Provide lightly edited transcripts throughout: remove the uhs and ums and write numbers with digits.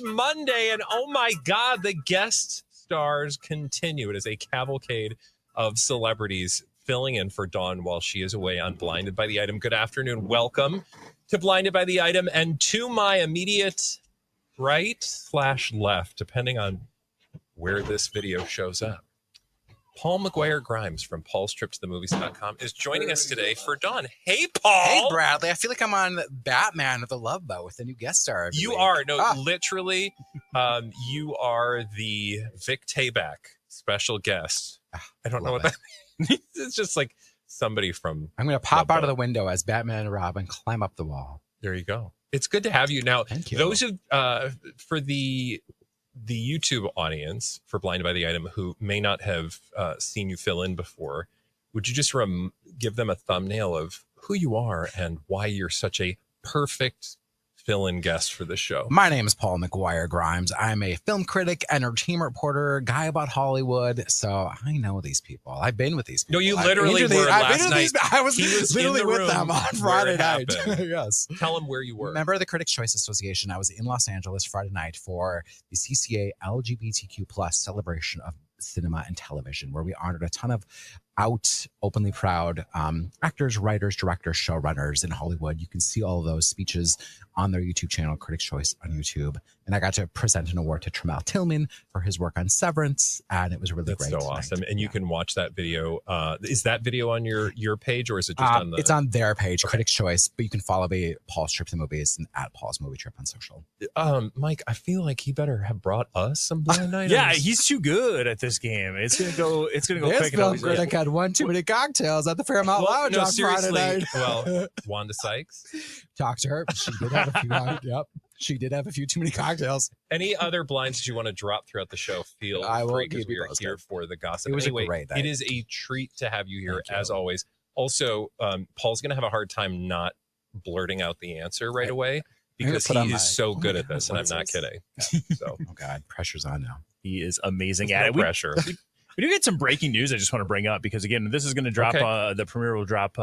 Happy Monday, and oh my God, the guest stars continue. It is a cavalcade of celebrities filling in for Dawn while she is away on Blinded by the Item. Good afternoon. Welcome to Blinded by the Item, and to my immediate right/left, depending on where this video shows up, Paul McGuire Grimes from paulstriptothemovies.com is joining us today for Dawn. Hey, Paul. Hey, Bradley. I feel like I'm on Batman of the Love Boat with a new guest star. You are. No, literally, you are the Vic Tayback special guest. I don't know what that means. It's just like somebody from... I'm going to pop out of the window as Batman and Robin climb up the wall. There you go. It's good to have you. Now, thank you. Those of, for the YouTube audience for Blinded by the Item who may not have seen you fill in before, would you just give them a thumbnail of who you are and why you're such a perfect fill-in guest for this show? My name is Paul McGuire Grimes. I'm a film critic, entertainment reporter, guy about Hollywood. So I know these people. I've been with these people. No, you literally were last night. I was literally with them on Friday night. Yes. Tell them where you were. Member of the Critics' Choice Association. I was in Los Angeles Friday night for the CCA LGBTQ plus celebration of cinema and television, where we honored a ton of openly proud actors, writers, directors, showrunners in Hollywood. You can see all of those speeches on their YouTube channel, Critics' Choice on YouTube. And I got to present an award to Tramal Tillman for his work on Severance, and it was really great. That's so awesome. And you can watch that video. Is that video on your page, or is it just on the... It's on their page, okay. Critics' Choice, but you can follow me, Paul Strip the Movies, and at Paul's Movie Trip on social. Mike, I feel like he better have brought us some blind items. Yeah, he's too good at this game. It's gonna go quick. Film critic had one too many cocktails at the Fairmount Lounge on Friday night. Well, Wanda Sykes. Talked to her. She did have a few. Yep. She did have a few too many cocktails. Any other blinds that you want to drop throughout the show? Feel free, because we are here for the gossip. It was anyway, a great night. It is a treat to have you here, as always. Also, Paul's going to have a hard time not blurting out the answer right away, because he is so good at this, and I'm not kidding. So, oh God, pressure's on now. He is amazing at it. Pressure. We do get some breaking news I just want to bring up, because, again, this is going to drop. Okay. The premiere will drop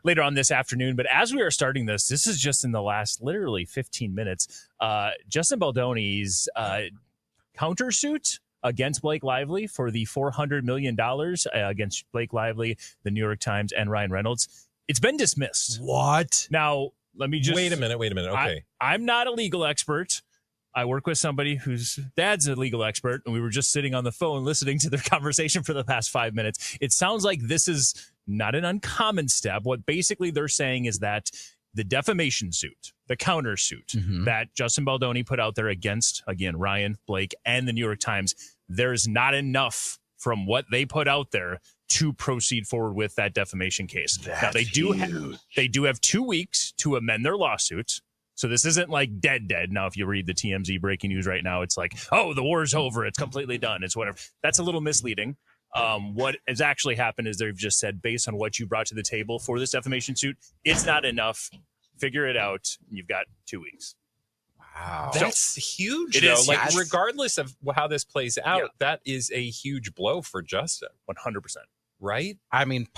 later on this afternoon. But as we are starting this is just in the last literally 15 minutes. Justin Baldoni's countersuit against Blake Lively for the $400 million against Blake Lively, the New York Times, and Ryan Reynolds. It's been dismissed. What? Now, let me just... Wait a minute. Okay. I'm not a legal expert. I work with somebody whose dad's a legal expert, and we were just sitting on the phone listening to their conversation for the past 5 minutes. It sounds like this is not an uncommon step. What basically they're saying is that the defamation suit, the countersuit that Justin Baldoni put out there against, again, Ryan, Blake, and the New York Times, there's not enough from what they put out there to proceed forward with that defamation case. Now, they do have 2 weeks to amend their lawsuit. So this isn't like dead. Now, if you read the TMZ breaking news right now, it's like, oh, the war's over. It's completely done. It's whatever. That's a little misleading. What has actually happened is they've just said, based on what you brought to the table for this defamation suit, it's not enough. Figure it out. You've got 2 weeks. Wow. That's huge. It is. Like, regardless of how this plays out, that is a huge blow for Justin. 100%. Right? I mean,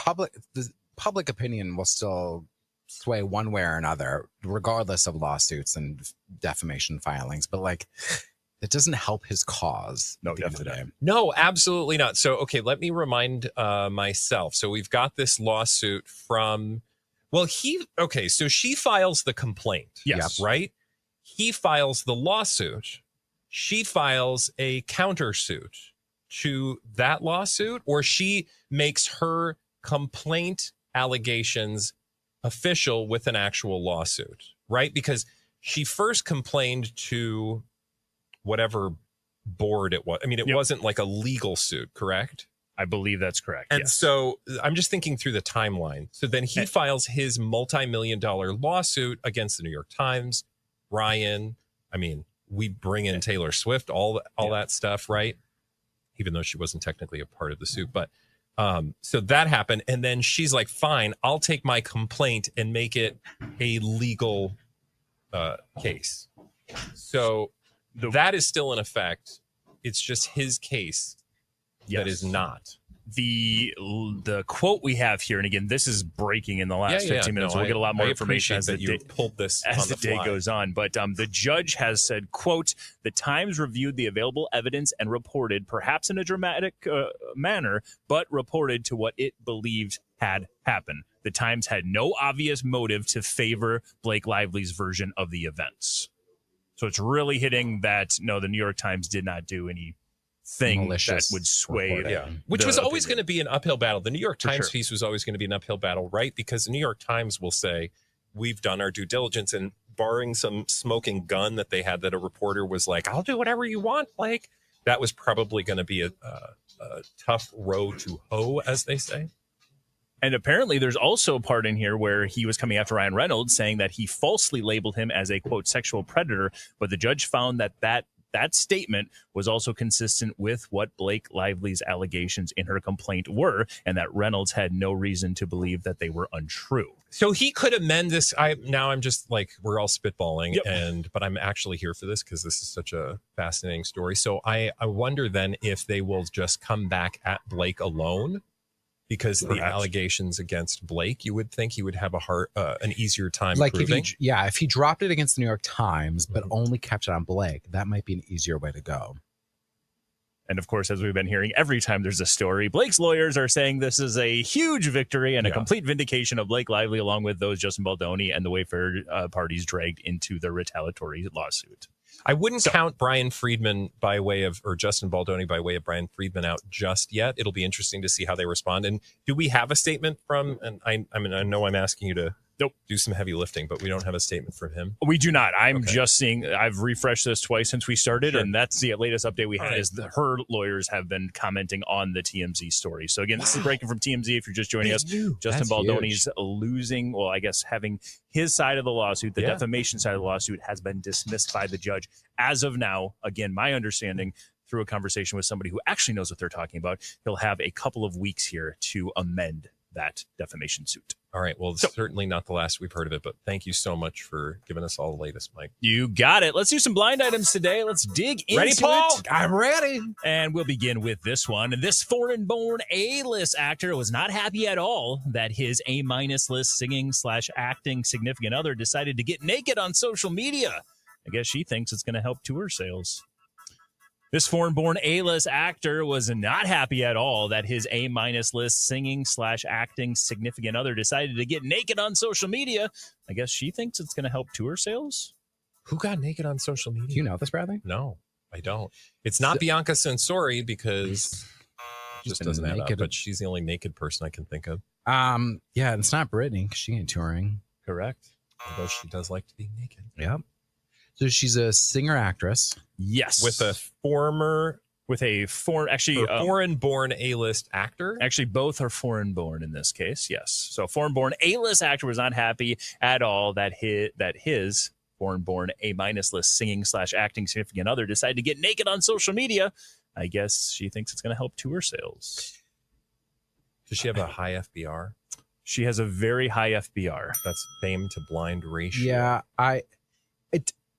the public opinion will still sway one way or another, regardless of lawsuits and defamation filings. But like, it doesn't help his cause. No, definitely. No, absolutely not. So, okay, let me remind myself. So we've got this lawsuit from, so she files the complaint. Yes. Right? He files the lawsuit. She files a countersuit to that lawsuit, or she makes her complaint allegations official with an actual lawsuit, right? Because she first complained to whatever board it was. I mean, it wasn't like a legal suit, correct? I believe that's correct. And so I'm just thinking through the timeline. So then he files his multi-million-dollar lawsuit against the New York Times, Ryan. I mean, we bring in Taylor Swift, all that stuff, right? Even though she wasn't technically a part of the suit, but so that happened. And then she's like, fine, I'll take my complaint and make it a legal case. So that is still in effect. It's just his case that is not. the quote we have here, and again, this is breaking in the last 15 minutes. We'll get a lot more information as that you pulled this as on the day goes on. But the judge has said, quote, "The Times reviewed the available evidence and reported, perhaps in a dramatic manner, but reported to what it believed had happened. The Times had no obvious motive to favor Blake Lively's version of the events." So it's really hitting that, no, the New York Times did not do anything malicious that would sway. Which was always going to be an uphill battle. The New York For Times sure. piece was always going to be an uphill battle, right? Because the New York Times will say, we've done our due diligence, and barring some smoking gun that they had that a reporter was like, I'll do whatever you want, Blake. That was probably going to be a tough row to hoe, as they say. And apparently there's also a part in here where he was coming after Ryan Reynolds, saying that he falsely labeled him as a, quote, sexual predator. But the judge found that statement was also consistent with what Blake Lively's allegations in her complaint were, and that Reynolds had no reason to believe that they were untrue. So he could amend this. I'm just like, we're all spitballing, but I'm actually here for this because this is such a fascinating story. So I wonder then if they will just come back at Blake alone. Because the allegations against Blake, you would think he would have an easier time proving. If he dropped it against the New York Times, but only kept it on Blake, that might be an easier way to go. And of course, as we've been hearing, every time there's a story, Blake's lawyers are saying this is a huge victory and a complete vindication of Blake Lively, along with those Justin Baldoni and the Wayfair parties dragged into the retaliatory lawsuit. I wouldn't count Brian Friedman or Justin Baldoni by way of Brian Friedman out just yet. It'll be interesting to see how they respond. And do we have a statement from, and I know I'm asking you to do some heavy lifting, but we don't have a statement from him. We do not. I'm just seeing, I've refreshed this twice since we started, and that's the latest update we had is her lawyers have been commenting on the TMZ story. So again, this is breaking from TMZ. If you're just joining us, Justin Baldoni's losing, well, I guess having his side of the lawsuit, the defamation side of the lawsuit has been dismissed by the judge. As of now, again, my understanding through a conversation with somebody who actually knows what they're talking about, he'll have a couple of weeks here to amend that defamation suit. All right. Well, certainly not the last we've heard of it, but thank you so much for giving us all the latest, Mike. You got it. Let's do some blind items today. Let's dig into Ready, Paul? it. I'm ready. And we'll begin with this one. This foreign-born A-list actor was not happy at all that his A-minus list singing/acting significant other decided to get naked on social media. I guess she thinks it's going to help tour sales. This foreign-born A-list actor was not happy at all that his A-minus list singing/acting significant other decided to get naked on social media. I guess she thinks it's going to help tour sales. Who got naked on social media? Do you know this, Bradley? No, I don't. It's not Bianca Censori because it just doesn't add up, but she's the only naked person I can think of. Yeah, it's not Britney because she ain't touring. Correct. Although she does like to be naked. Yep. So she's a singer-actress. Yes. With a foreign-born A-list actor? Actually, both are foreign-born in this case, yes. So foreign-born A-list actor was not happy at all that his foreign-born A-minus list singing/acting significant other decided to get naked on social media. I guess she thinks it's going to help tour sales. Does she have a high FBR? She has a very high FBR. That's fame to blind ratio. Yeah,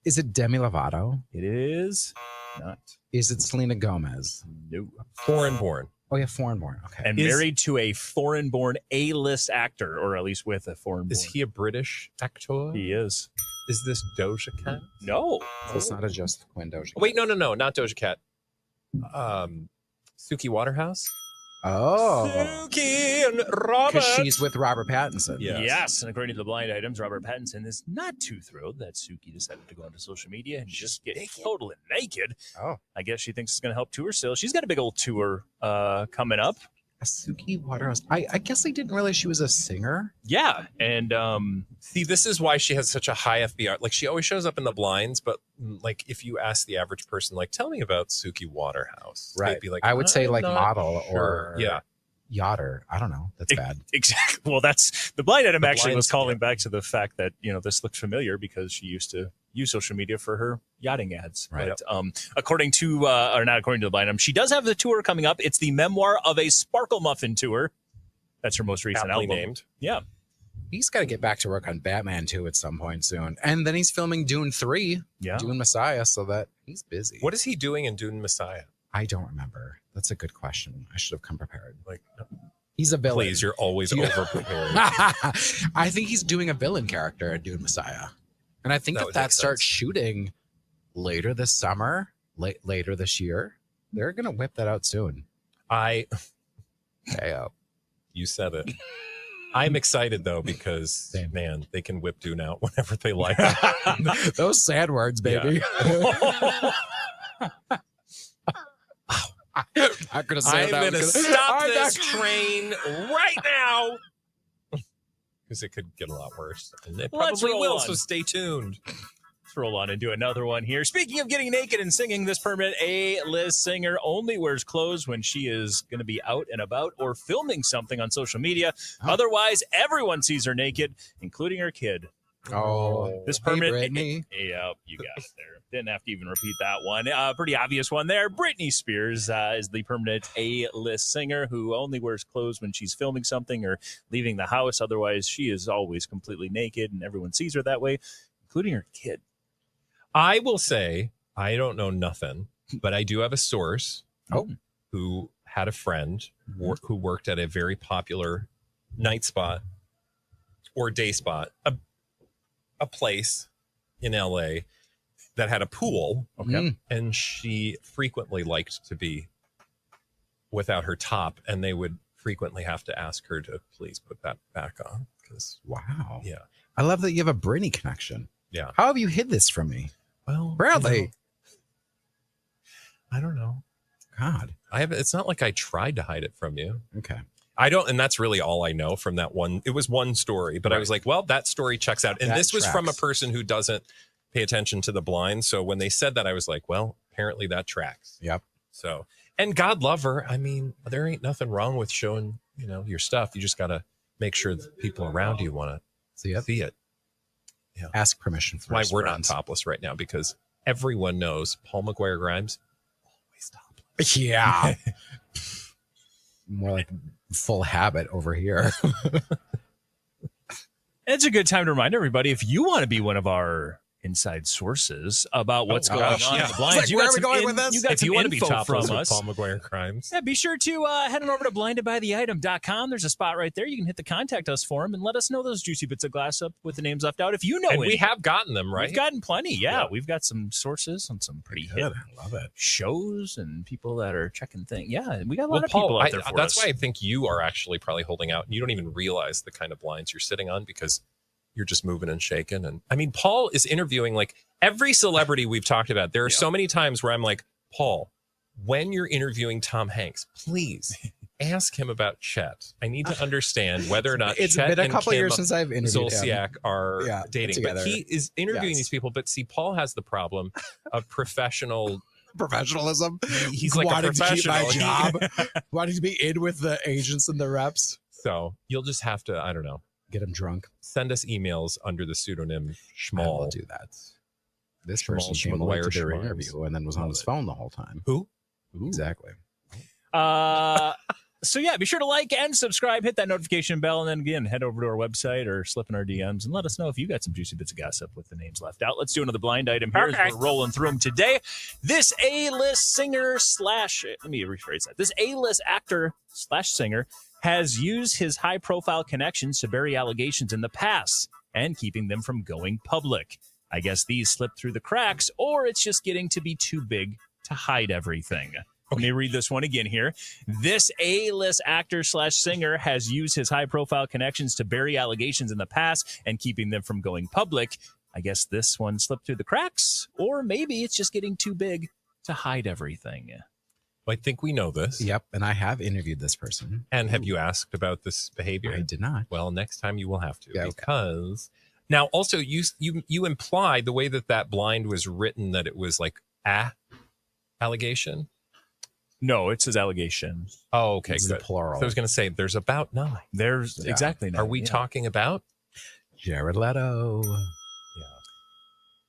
is it Demi Lovato? It is not. Is it Selena Gomez? No. Foreign-born. Oh, yeah, foreign-born. Okay. And married to a foreign-born A-list actor, or at least with a foreign-born. Is he a British actor? He is. Is this Doja Cat? No. So it's not a Joseph Quinn Doja Cat. Wait, no, not Doja Cat. Suki Waterhouse? Oh. Suki and Robert. Because she's with Robert Pattinson. Yes. And according to the blind items, Robert Pattinson is not too thrilled that Suki decided to go onto social media and just get totally naked. Oh. I guess she thinks it's going to help tour sales. She's got a big old tour coming up. Suki Waterhouse. I guess I didn't realize she was a singer. Yeah. And see, this is why she has such a high FBR. Like, she always shows up in the blinds, but like, if you ask the average person, like, tell me about Suki Waterhouse, Right. they'd be like, I would say like model sure. or yachter. I don't know. That's bad. Exactly. Well, that's the blind item. The actually was blinds, calling back to the fact that, this looked familiar because she used to use social media for her yachting ads. Right. But according to, or not according to the blind item, she does have the tour coming up. It's the Memoir of a Sparkle Muffin tour. That's her most recent aptly album. named. Yeah. He's got to get back to work on Batman 2 at some point soon. And then he's filming Dune 3, Yeah. Dune Messiah, so that he's busy. What is he doing in Dune Messiah? I don't remember. That's a good question. I should have come prepared. Like, He's a villain. please, you're always over prepared. I think he's doing a villain character in Dune Messiah. And I think That if would that make starts sense. shooting later this summer, later this year, they're going to whip that out soon. You said it. I'm excited though because Same. man, they can whip Dune out whenever they like. Those sad words, baby. I'm gonna say I'm that gonna because- stop I'm this not- train right now because it could get a lot worse, and it Let's probably roll will. on. So stay tuned. Let's roll on and do another one here. Speaking of getting naked and singing, this permanent A-list singer only wears clothes when she is going to be out and about or filming something on social media. Oh. Otherwise, everyone sees her naked, including her kid. Oh, This hey, permanent, Brittany. yeah, you got it there. Didn't have to even repeat that one. Pretty obvious one there. Britney Spears is the permanent A-list singer who only wears clothes when she's filming something or leaving the house. Otherwise, she is always completely naked, and everyone sees her that way, including her kid. I will say I don't know nothing, but I do have a source who had a friend who worked at a very popular night spot or day spot, a place in LA that had a pool. Okay. And she frequently liked to be without her top, and they would frequently have to ask her to please put that back on. Because Wow. yeah, I love that you have a Brittany connection. yeah. How have you hid this from me? Well, Bradley. I don't know. God. I have. It's not like I tried to hide it from you. Okay. I don't, and that's really all I know from that one. It was one story, but I was like, well, that story checks out. And That this was from a tracks. person who doesn't pay attention to the blind. So when they said that, I was like, well, apparently that tracks. Yep. So, and God love her. I mean, there ain't nothing wrong with showing, your stuff. You just got to make sure that people around you want See to it? see it. Ask permission That's why first. we're not friends. topless right now, because everyone knows Paul McGuire Grimes always topless. Yeah. More like full habit over here. It's a good time to remind everybody, if you want to be one of our inside sources about what's going gosh, on yeah. in the blinds, It's like, you where got are we some going with this? You got If some you want to be info topless from with us. Paul McGuire Grimes, Yeah, be sure to head on over to blindedbytheitem.com. There's a spot right there. You can hit the contact us form and let us know those juicy bits of glass up with the names left out. If you know and we any. have gotten them, right? We've gotten plenty. Yeah, Yeah. we've got some sources on some pretty hit Good. I love it. shows and people that are checking things. Yeah, we got a lot Well, of people Paul, out there for that's us. why I think you are actually probably holding out, and you don't even realize the kind of blinds you're sitting on because you're just moving and shaking. And I mean, Paul is interviewing like every celebrity we've talked about. There are so many times where I'm like, Paul, when you're interviewing Tom Hanks, please ask him about Chet. I need to understand whether or not It's Chet been a and couple Kim years since I've interviewed him. Zolciak are dating, together. but he is interviewing Yes. these people. But see, Paul has the problem of professional. Professionalism. He's like a wanting to keep my professional. job. Wanting to be in with the agents and the reps. So you'll just have to, I don't know, Get him drunk. send us emails under the pseudonym I will Schmall. do that. This Schmall, person came late to Schmall, their Schmalls. interview and then was on his phone the whole time. Who? Exactly. So yeah, be sure to like and subscribe, hit that notification bell, and then again, head over to our website or slip in our DMs and let us know if you got some juicy bits of gossip with the names left out. Let's do another blind item here as we're rolling through them today. This A-list singer slash, let me rephrase that. This A-list actor slash singer has used his high-profile connections to bury allegations in the past and keeping them from going public. I guess these slipped through the cracks, or it's just getting to be too big to hide everything. Let me read this one again here. This A-list actor slash singer has used his high-profile connections to bury allegations in the past and keeping them from going public. I guess this one slipped through the cracks, or maybe it's just getting too big to hide everything. I think we know this. Yep. And I have interviewed this person. And have you asked about this behavior? I did not. Well, next time you will have to, Yeah, okay. because now also you imply the way that blind was written that it was like allegation. No, it says allegation. Oh, okay, It's good. the plural. So I was going to say there's about 9. There's Yeah. exactly none. Are we Yeah. talking about? Jared Leto.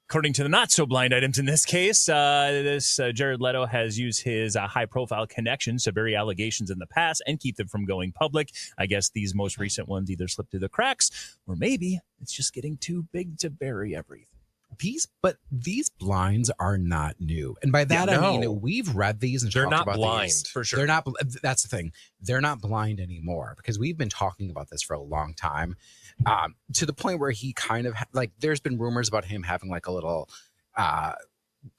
According to the not so blind items in this case, Jared Leto has used his high profile connections to bury allegations in the past and keep them from going public. I guess these most recent ones either slipped through the cracks or maybe it's just getting too big to bury everything. These blinds are not new, and by that Yeah, I no. mean we've read these and They're talked not about blind, these. for sure. They're not. That's the thing. They're not blind anymore because we've been talking about this for a long time, to the point where he kind of like. There's been rumors about him having like a little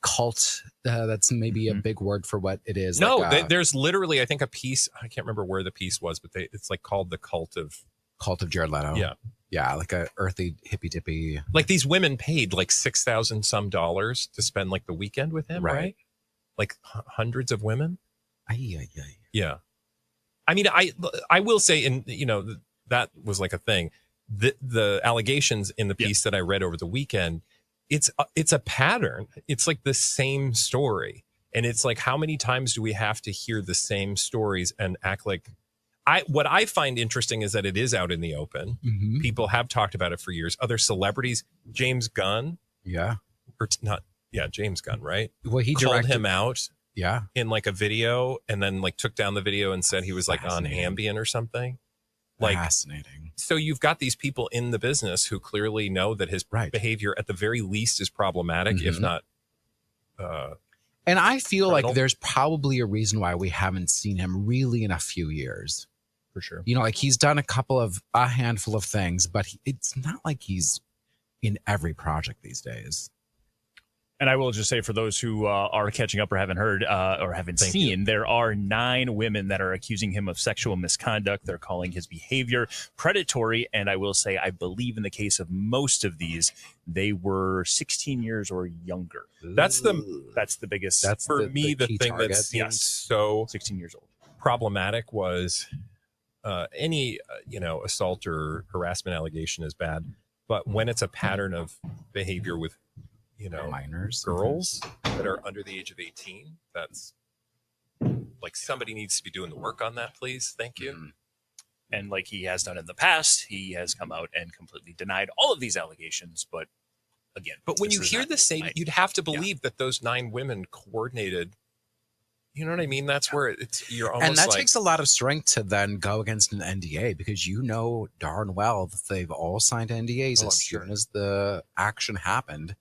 cult. That's maybe a big word for what it is. No, like, there's literally, I think, a piece. I can't remember where the piece was, but it's like called the cult of Jared Leto. Yeah. Yeah, like a earthy hippy dippy. Like these women paid like $6,000 some to spend like the weekend with him, right? Like hundreds of women. Yeah. I mean, I will say, and that was like a thing. The allegations in the piece that I read over the weekend, it's a pattern. It's like the same story, and it's like, how many times do we have to hear the same stories and act like? What I find interesting is that it is out in the open. Mm-hmm. People have talked about it for years. Other celebrities, James Gunn, James Gunn, right? Well, he called directed him out, in like a video, and then like took down the video and said he was like on Ambien or something. Like, fascinating. So you've got these people in the business who clearly know that his behavior, at the very least, is problematic, if not. And I feel criminal. like there's probably a reason why we haven't seen him really in a few years. For sure. Like he's done a handful of things, but it's not like he's in every project these days. And I will just say, for those who are catching up or haven't heard or haven't seen, there are 9 women that are accusing him of sexual misconduct. They're calling his behavior predatory. And I will say, I believe in the case of most of these, they were 16 years or younger. That's the biggest. That's for me the thing target. that seems so 16 years old problematic was any assault or harassment allegation is bad, but when it's a pattern of behavior with minors, girls that are under the age of 18, that's like, somebody needs to be doing the work on that, please. Thank you. And like he has done in the past, he has come out and completely denied all of these allegations. But again, when you hear the same, you'd have to believe that those 9 women coordinated. You know what I mean? That's where you're almost, and that like, takes a lot of strength to then go against an NDA, because darn well that they've all signed NDAs as soon as the action happened.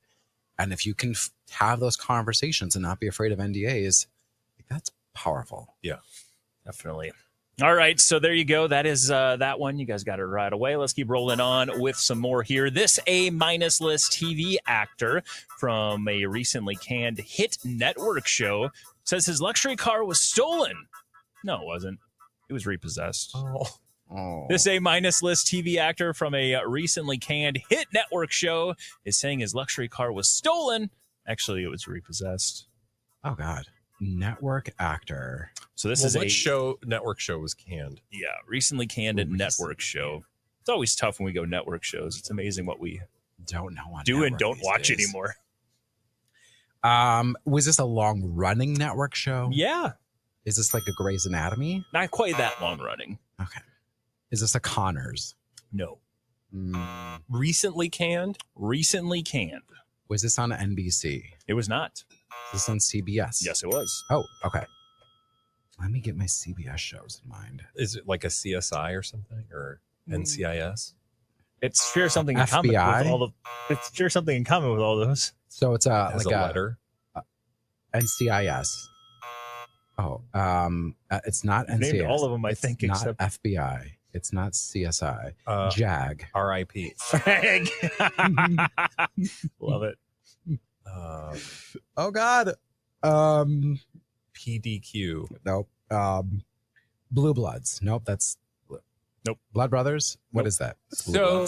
And if you can have those conversations and not be afraid of NDAs, that's powerful. Yeah, definitely. All right, so there you go. That is that one. You guys got it right away. Let's keep rolling on with some more here. This A-list TV actor from a recently canned hit network show says his luxury car was stolen. No, it wasn't. It was repossessed. This A-list TV actor from a recently canned hit network show is saying his luxury car was stolen. Actually, it was repossessed. Oh, God. Network actor. So this is network show was canned. Yeah, recently canned at network show. It's always tough when we go network shows. It's amazing what we don't know do and don't watch anymore. Was this a long-running network show? Yeah. Is this like a Grey's Anatomy? Not quite that long running. Okay. Is this a Connors? No. Recently canned? Recently canned. Was this on NBC? It was not. Was this on CBS? Yes, it was. Oh, okay. Let me get my CBS shows in mind. Is it like a CSI or something, or NCIS? It shares something in FBI? common with all the. It shares something in common with all those. So it's As like a letter. NCIS. Oh, it's not NCIS. Named all of them, I think, not except FBI. It's not CSI. JAG. RIP. Love it. Oh God. PDQ. Nope. Blue Bloods. Nope. That's nope. Blood Brothers. What is that? So,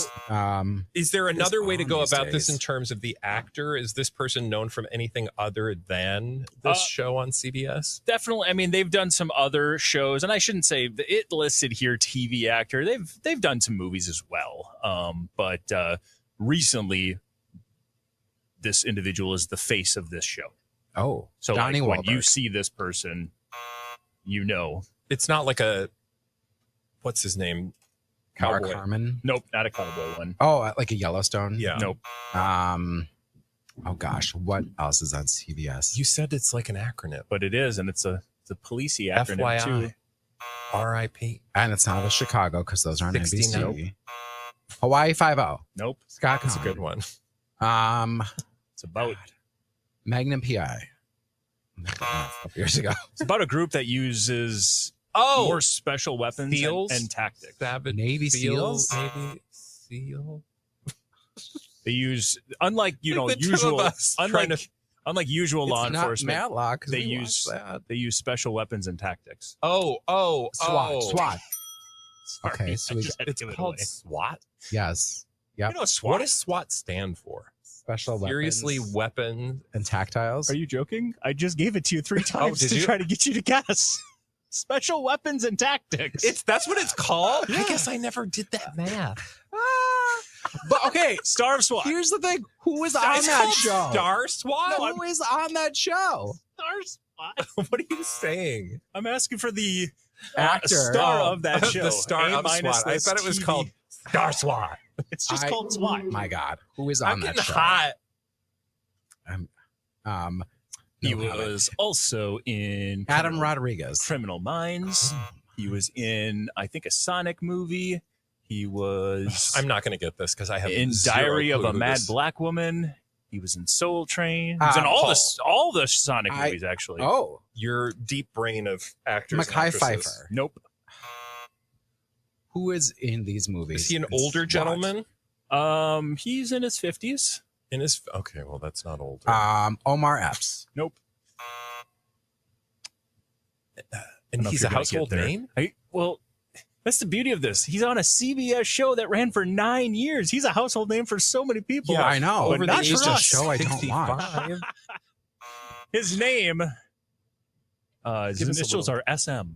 is there another way to go about days. this in terms of the actor? Is this person known from anything other than this show on CBS? Definitely. I mean, they've done some other shows, and I shouldn't say it listed here TV actor. They've done some movies as well. But recently, this individual is the face of this show. Oh, so Donnie when Wahlberg. you see this person, it's not like a, what's his name? Mark Cowboy. Harmon. Nope, not a cowboy one. Oh, like a Yellowstone. Yeah. Nope. Oh gosh, what else is on CBS? You said it's like an acronym, but it is, and it's a policey acronym FYI. too. RIP. And it's not a Chicago because those aren't 69. NBC. Hawaii 5-0. Nope. Scott That's a Conn. good one. It's about Magnum PI. A couple years ago. it's about a group that uses more special weapons and tactics. Savage Navy SEALs? Navy SEAL. They use unlike the two usual of us trying to- unlike usual law It's not enforcement. Matlock. 'Cause They we use watched that. they use special weapons and tactics. SWAT. Sorry, Okay, so I we just had to It's give it called away. SWAT. Yes. You Yep. know SWAT? What does SWAT stand for? Special Seriously, weapons weapon. and tactiles. Are you joking? I just gave it to you 3 times did to you? try to get you to guess. Special weapons and tactics. That's what it's called. I guess I never did that math. But okay, Star of SWAT. here's the thing. Who is on It's that called show? Star SWAT. Who is on that show? Star SWAT. What are you saying? I'm asking for the Actor. star of that show. The star A of minus SWAT. I this thought it was TV. called Star SWAT. It's just called SWAT. My God, who is on I'm that getting show? hot. He no comment. was also in Adam Rodriguez. Criminal Minds. He was in, I think, a Sonic movie. He was I'm not going to get this because I have in zero Diary of clue a who Mad this- Black Woman. He was in Soul Train. He was in Paul. all the Sonic movies, actually. Oh, Your deep brain of actors. and Mekhi actresses. Phifer. Nope. Who is in these movies? Is he an and older SWAT? gentleman? He's in his 50s. In his okay, well that's not older. Omar Epps. Nope. And he's a household name. Well, that's the beauty of this. He's on a CBS show that ran for 9 years. He's a household name for so many people. Yeah, I know. But Over not the age for of us. show I don't watch. 65. His name, his Give us a initials little- are SM.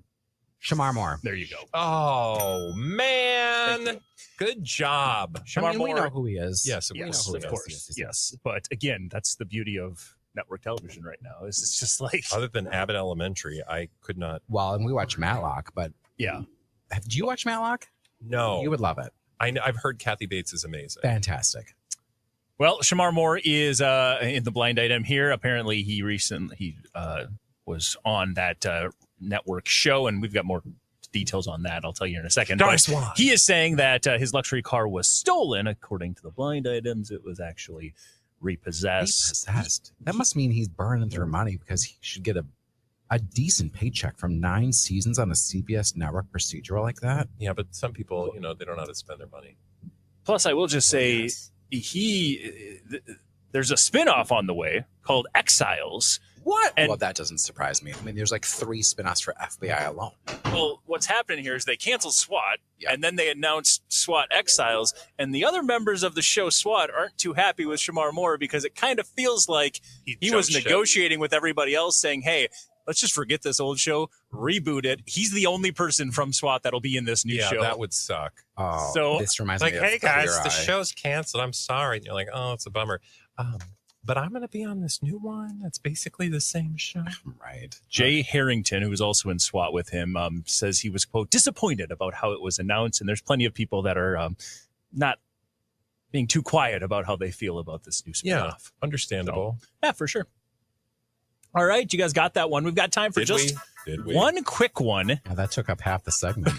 Shamar Moore. There you go. Oh Thank man, you. good job. I mean, we know who he is. Yes, We know Yes, who of he is. course. Yes. But again, that's the beauty of network television right now. Is it's just like, Other than Abbott Elementary, I could not. Well, and we watch Matlock, but yeah. do you watch Matlock? No, You would love it. I've heard Kathy Bates is amazing. Fantastic. Well, Shamar Moore is in the blind item here. Apparently, he recently was on that network show, and we've got more details on that. I'll tell you in a second. Star But SWAT. he is saying that his luxury car was stolen. According to the blind items, it was actually repossessed. Repossessed. That must mean he's burning through money because he should get a decent paycheck from 9 seasons on a CBS network procedural like that. Yeah, but some people, they don't know how to spend their money. Plus, I will just say there's a spinoff on the way called Exiles. What? And- Well, that doesn't surprise me. I mean, there's like 3 spin-offs for FBI alone. Well, what's happening here is they canceled SWAT, and then they announced SWAT Exiles, and the other members of the show SWAT aren't too happy with Shamar Moore because it kind of feels like he was jumped ship. negotiating with everybody else, saying, "Hey, let's just forget this old show, reboot it." He's the only person from SWAT that'll be in this new Yeah, show. that would suck. Oh, So, this reminds Like, me of hey guys, Queer the Eye. show's canceled. I'm sorry. And you're like, oh, it's a bummer. But I'm going to be on this new one. That's basically the same show. Right. Jay Harrington, who was also in SWAT with him, says he was, quote, disappointed about how it was announced. And there's plenty of people that are not being too quiet about how they feel about this new spinoff. Yeah, understandable. Yeah, for sure. All right, you guys got that one. We've got time for Did we? one quick one. Yeah, that took up half the segment.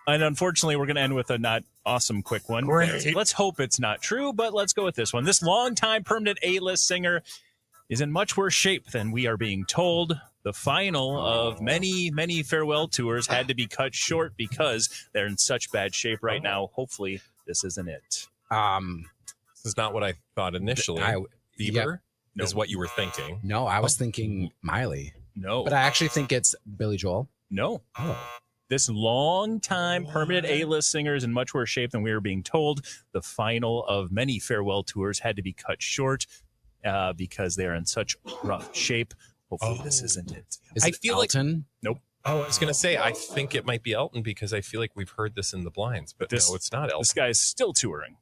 And unfortunately, we're going to end with a not awesome quick one. Great. Let's hope it's not true, but let's go with this one. This longtime permanent A-list singer is in much worse shape than we are being told. The final of many, many farewell tours had to be cut short because they're in such bad shape right now. Hopefully, this isn't it. This is not what I thought initially. Bieber No. is what you were thinking. No, I was thinking Miley, No. but I actually think it's Billy Joel. No. Oh, This long-time permanent A-list singer is in much worse shape than we were being told. The final of many farewell tours had to be cut short because they are in such rough shape. Hopefully, this isn't it. is I it feel like- Elton? Nope. Oh, I was going to say, I think it might be Elton because I feel like we've heard this in the blinds, but This- no, it's not Elton. This guy is still touring.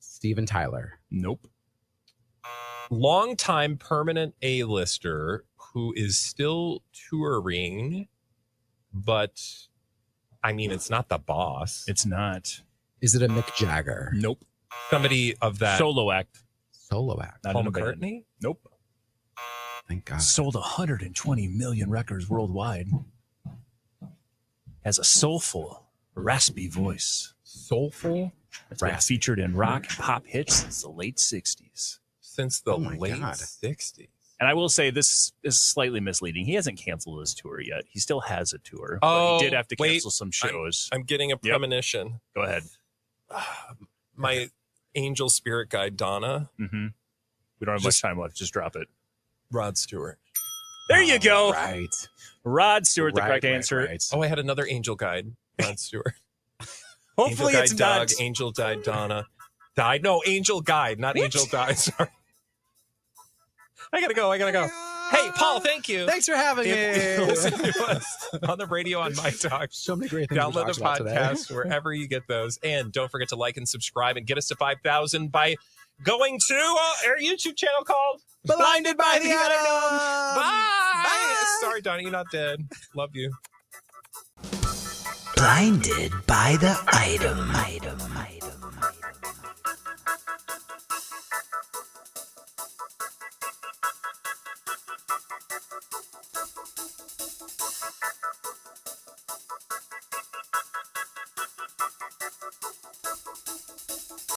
Steven Tyler. Nope. Longtime permanent A-lister who is still touring, but I mean, it's not the boss. It's not. Is it a Mick Jagger? Nope. Somebody of that. Solo act. Solo act. Not Paul in a band. McCartney? Nope. Thank God. Sold 120 million records worldwide. Has a soulful, raspy voice. Soulful? It's been featured in rock and pop hits since the late 60s. since the Oh my late God. 60s. And I will say this is slightly misleading. He hasn't canceled his tour yet. He still has a tour. Oh, but he did have to wait. cancel some shows. I'm getting a premonition. Go ahead. My angel spirit guide, Donna, Mm-hmm. We don't have much time left. Just drop it. Rod Stewart. There you go. Right. Rod Stewart, the correct Right, answer. right. Oh, I had another angel guide, Rod Stewart. Hopefully angel it's guide not. Doug, angel guide Donna. Died? No, angel guide, not angel died. Sorry. I gotta go. Hey, Paul, thank you. Thanks for having me. Listen to us on the radio on MyTalk. So many great things we Download talked the about today. podcast wherever you get those. And don't forget to like and subscribe and get us to 5,000 by going to our YouTube channel called Blinded by the Item. Bye. Bye. Sorry, Donnie, you're not dead. Love you. Blinded by the item.